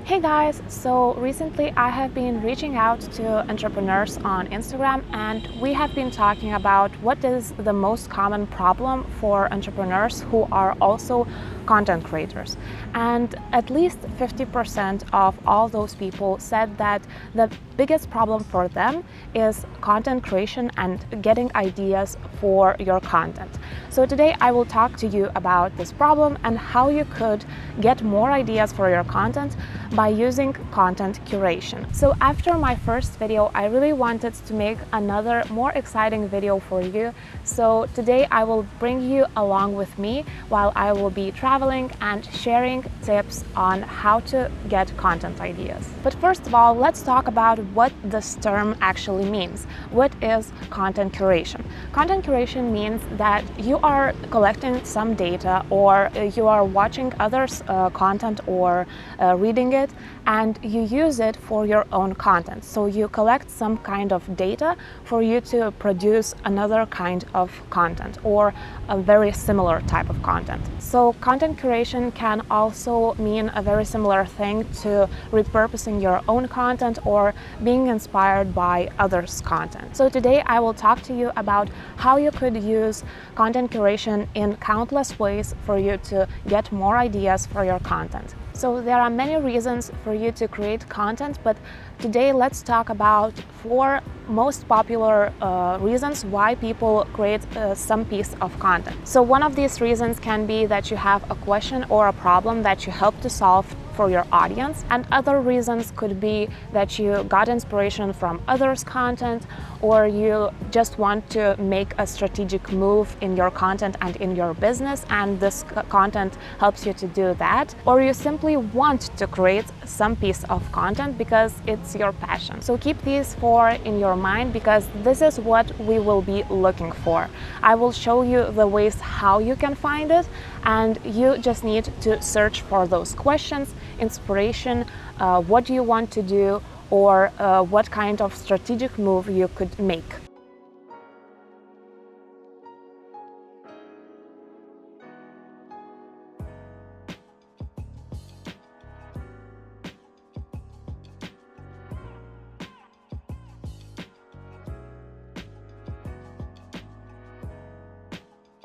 Hey guys, so recently I have been reaching out to entrepreneurs on Instagram, and we have been talking about what is the most common problem for entrepreneurs who are also content creators. And at least 50% of all those people said that the biggest problem for them is content creation and getting ideas for your content. So today I will talk to you about this problem and how you could get more ideas for your content by using content curation. So after my first video, I really wanted to make another more exciting video for you. So today I will bring you along with me while I will be traveling and sharing tips on how to get content ideas. But first of all, let's talk about what this term actually means. What is content curation? Content curation means that you are collecting some data, or you are watching others' content or reading it, and you use it for your own content. So you collect some kind of data for you to produce another kind of content or a very similar type of content. So content curation can also mean a very similar thing to repurposing your own content or being inspired by others' content. So today I will talk to you about how you could use content curation in countless ways for you to get more ideas for your content. So there are many reasons for you to create content, but today let's talk about 4 most popular reasons why people create some piece of content. So one of these reasons can be that you have a question or a problem that you help to solve for your audience, and other reasons could be that you got inspiration from others' content, or you just want to make a strategic move in your content and in your business, and this content helps you to do that, or you simply want to create some piece of content because it's your passion. So keep these 4 in your mind, because this is what we will be looking for. I will show you the ways how you can find it, and you just need to search for those questions, inspiration, what do you want to do, or what kind of strategic move you could make.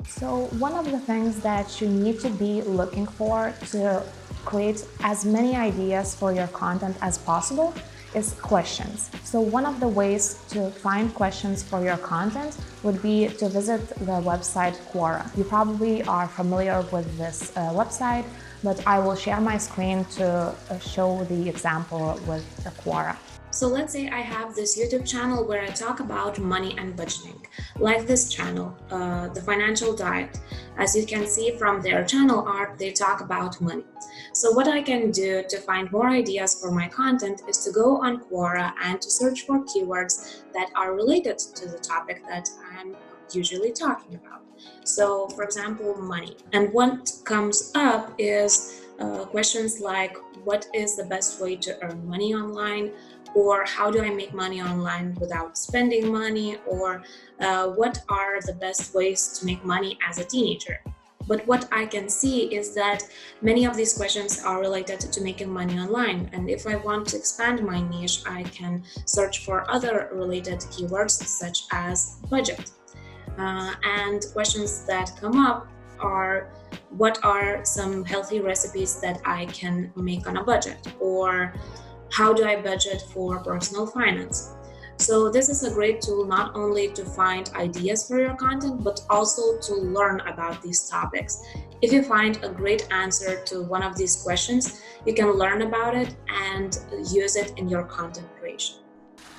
So one of the things that you need to be looking for to create as many ideas for your content as possible is questions. So one of the ways to find questions for your content would be to visit the website Quora. You probably are familiar with this website, but I will share my screen to show the example with Quora. So let's say I have this YouTube channel where I talk about money and budgeting, like this channel, The Financial Diet. As you can see from their channel art, they talk about money. So what I can do to find more ideas for my content is to go on Quora and to search for keywords that are related to the topic that I'm usually talking about. So for example, money. And what comes up is questions like, what is the best way to earn money online? Or how do I make money online without spending money? Or what are the best ways to make money as a teenager? But what I can see is that many of these questions are related to making money online. And if I want to expand my niche, I can search for other related keywords such as budget. And questions that come up are, what are some healthy recipes that I can make on a budget? Or how do I budget for personal finance? So this is a great tool not only to find ideas for your content, but also to learn about these topics. If you find a great answer to one of these questions, you can learn about it and use it in your content creation.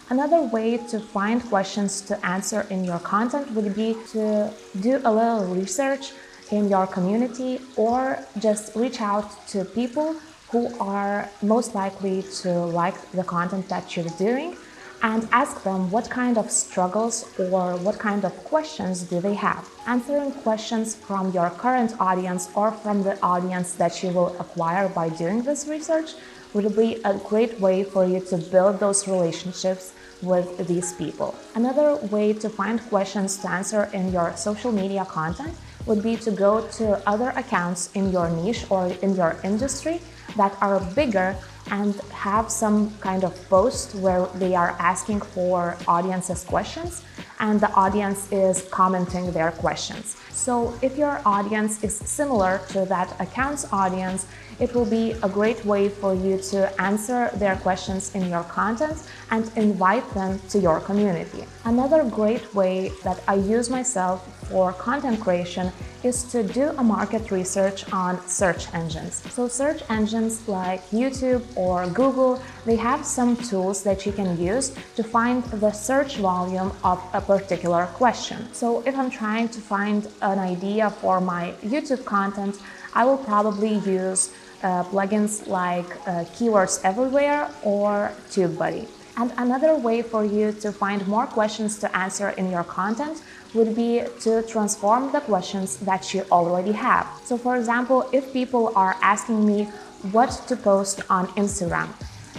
Another way to find questions to answer in your content would be to do a little research in your community, or just reach out to people who are most likely to like the content that you're doing, and ask them what kind of struggles or what kind of questions do they have. Answering questions from your current audience or from the audience that you will acquire by doing this research would be a great way for you to build those relationships with these people. Another way to find questions to answer in your social media content would be to go to other accounts in your niche or in your industry that are bigger and have some kind of post where they are asking for audience's questions and the audience is commenting their questions. So if your audience is similar to that account's audience, it will be a great way for you to answer their questions in your content and invite them to your community. Another great way that I use myself for content creation is to do a market research on search engines. So search engines like YouTube or Google, they have some tools that you can use to find the search volume of a particular question. So if I'm trying to find an idea for my YouTube content, I will probably use plugins like Keywords Everywhere or TubeBuddy. And another way for you to find more questions to answer in your content would be to transform the questions that you already have. So for example, if people are asking me what to post on Instagram,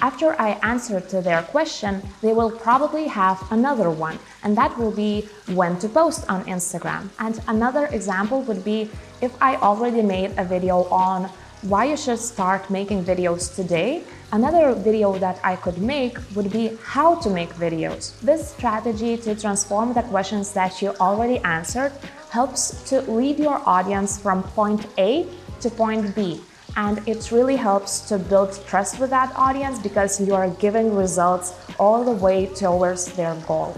after I answer to their question, they will probably have another one, and that will be when to post on Instagram. And another example would be if I already made a video on why you should start making videos today. Another video that I could make would be how to make videos. This strategy to transform the questions that you already answered helps to lead your audience from point A to point B. And it really helps to build trust with that audience because you are giving results all the way towards their goal.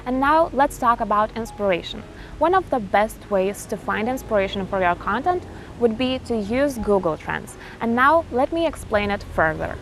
And now let's talk about inspiration. One of the best ways to find inspiration for your content would be to use Google Trends. And now let me explain it further.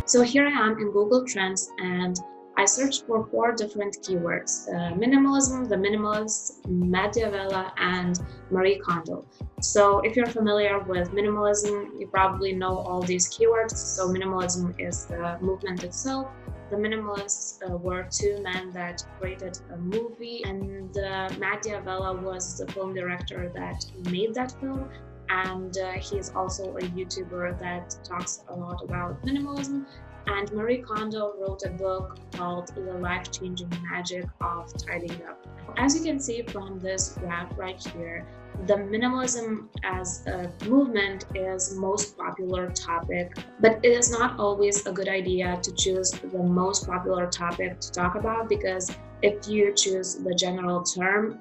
So here I am in Google Trends and I searched for 4 different keywords: minimalism, the minimalist, Gabriella, and Marie Kondo. So if you're familiar with minimalism, you probably know all these keywords. So minimalism is the movement itself. The minimalists were 2 men that created a movie, and Gabriella was the film director that made that film. And he is also a YouTuber that talks a lot about minimalism. And Marie Kondo wrote a book called The Life-Changing Magic of Tidying Up. As you can see from this graph right here, the minimalism as a movement is most popular topic, but it is not always a good idea to choose the most popular topic to talk about, because if you choose the general term,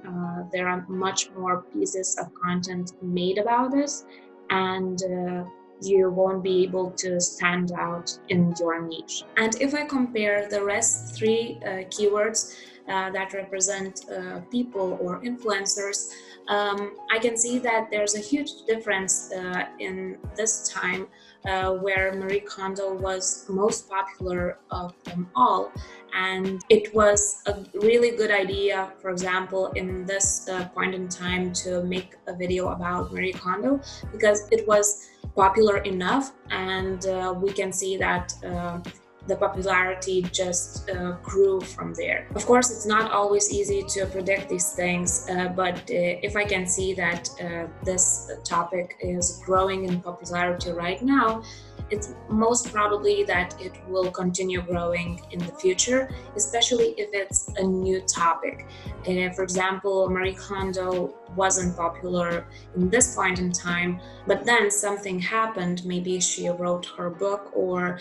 there are much more pieces of content made about this, and you won't be able to stand out in your niche. And if I compare the rest 3 keywords that represent people or influencers, I can see that there's a huge difference in this time where Marie Kondo was most popular of them all. And it was a really good idea, for example, in this point in time to make a video about Marie Kondo, because it was popular enough, and we can see that the popularity just grew from there. Of course, it's not always easy to predict these things, but if I can see that this topic is growing in popularity right now, it's most probably that it will continue growing in the future, especially if it's a new topic. For example, Marie Kondo wasn't popular in this point in time, but then something happened. Maybe she wrote her book or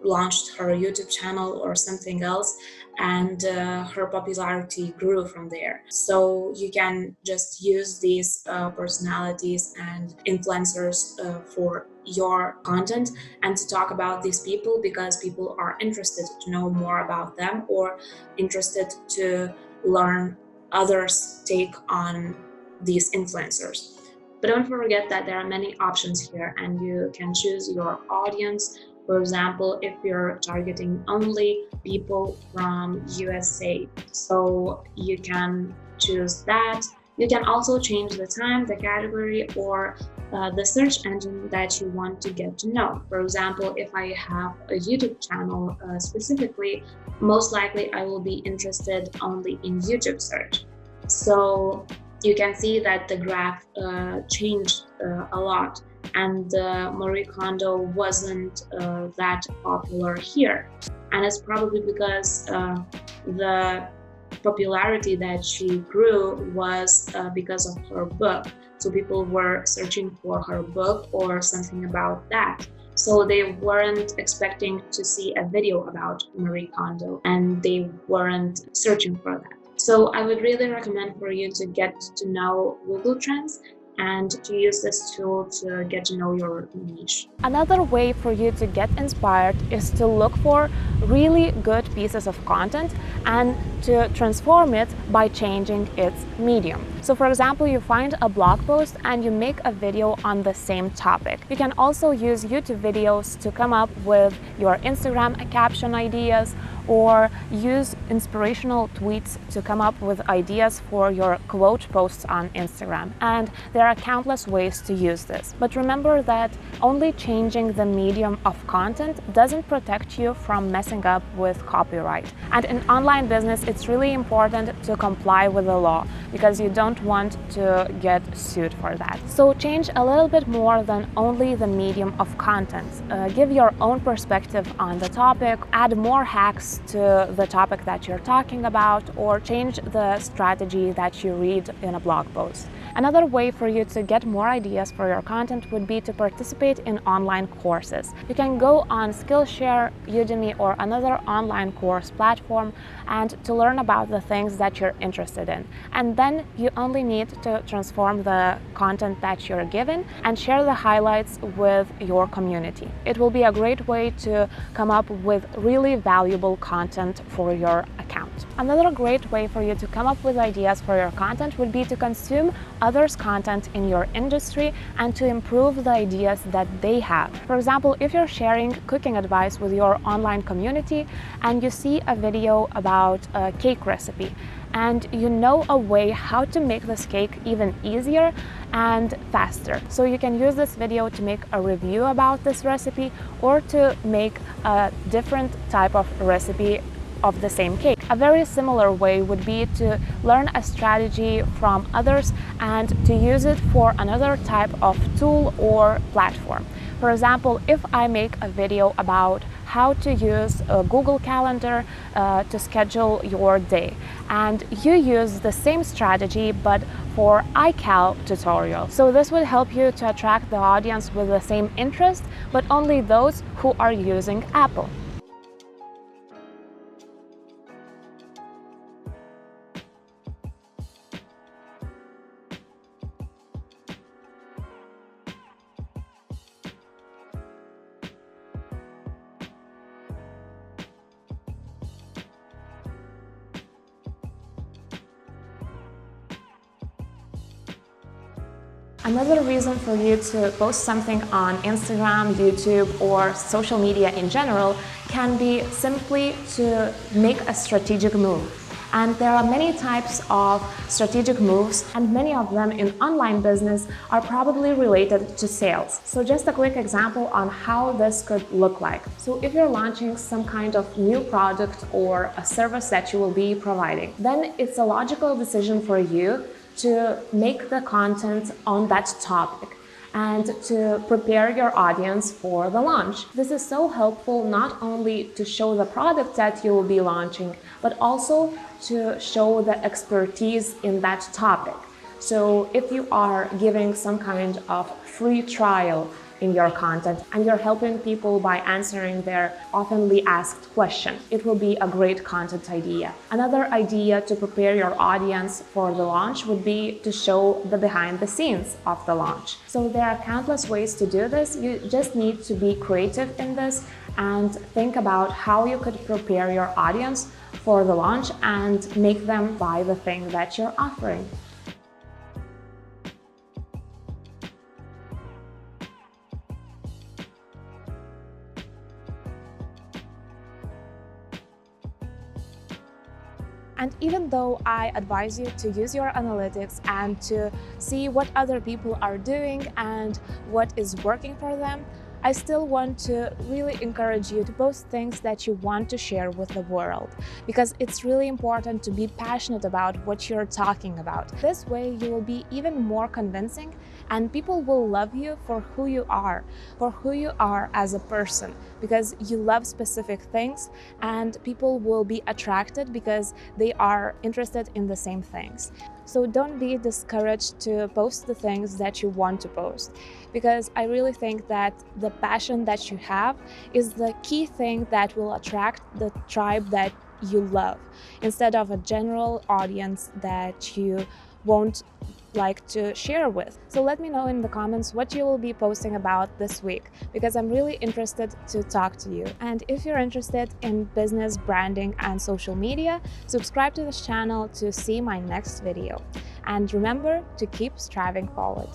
launched her YouTube channel or something else, and her popularity grew from there. So you can just use these personalities and influencers for your content and to talk about these people, because people are interested to know more about them or interested to learn others' take on these influencers. But don't forget that there are many options here, and you can choose your audience. For example, if you're targeting only people from USA, so you can choose that. You can also change the time, the category, or the search engine that you want to get to know. For example, if I have a YouTube channel specifically, most likely I will be interested only in YouTube search. So you can see that the graph changed a lot. and Marie Kondo wasn't that popular here. And it's probably because the popularity that she grew was because of her book. So people were searching for her book or something about that. So they weren't expecting to see a video about Marie Kondo, and they weren't searching for that. So I would really recommend for you to get to know Google Trends and to use this tool to get to know your niche. Another way for you to get inspired is to look for really good pieces of content and to transform it by changing its medium. So for example, you find a blog post and you make a video on the same topic. You can also use YouTube videos to come up with your Instagram caption ideas, or use inspirational tweets to come up with ideas for your quote posts on Instagram. And there are countless ways to use this. But remember that only changing the medium of content doesn't protect you from messing up with copyright. And in online business, it's really important to comply with the law because you don't want to get sued for that. So change a little bit more than only the medium of content. Give your own perspective on the topic, add more hacks to the topic that you're talking about, or change the strategy that you read in a blog post. Another way for you to get more ideas for your content would be to participate in online courses. You can go on Skillshare, Udemy, or another online course platform and to learn about the things that you're interested in. And then you only need to transform the content that you're given and share the highlights with your community. It will be a great way to come up with really valuable content for your account. Another great way for you to come up with ideas for your content would be to consume others' content in your industry and to improve the ideas that they have. For example, if you're sharing cooking advice with your online community and you see a video about a cake recipe and you know a way how to make this cake even easier and faster. So you can use this video to make a review about this recipe or to make a different type of recipe of the same cake. A very similar way would be to learn a strategy from others and to use it for another type of tool or platform. For example, if I make a video about how to use a Google Calendar to schedule your day, and you use the same strategy but for iCal tutorial. So this would help you to attract the audience with the same interest, but only those who are using Apple. Another reason for you to post something on Instagram, YouTube, or social media in general can be simply to make a strategic move. And there are many types of strategic moves, and many of them in online business are probably related to sales. So just a quick example on how this could look like. So if you're launching some kind of new product or a service that you will be providing, then it's a logical decision for you to make the content on that topic and to prepare your audience for the launch. This is so helpful not only to show the product that you will be launching, but also to show the expertise in that topic. So if you are giving some kind of free trial in your content and you're helping people by answering their oftenly asked question, it will be a great content idea. Another idea to prepare your audience for the launch would be to show the behind the scenes of the launch. So there are countless ways to do this. You just need to be creative in this and think about how you could prepare your audience for the launch and make them buy the thing that you're offering. And even though I advise you to use your analytics and to see what other people are doing and what is working for them, I still want to really encourage you to post things that you want to share with the world, because it's really important to be passionate about what you're talking about. This way you will be even more convincing, and people will love you for who you are as a person, because you love specific things, and people will be attracted because they are interested in the same things. So don't be discouraged to post the things that you want to post, because I really think that the passion that you have is the key thing that will attract the tribe that you love, instead of a general audience that you won't like to share with. So let me know in the comments what you will be posting about this week, because I'm really interested to talk to you. And if you're interested in business, branding, and social media, subscribe to this channel to see my next video. And remember to keep striving forward.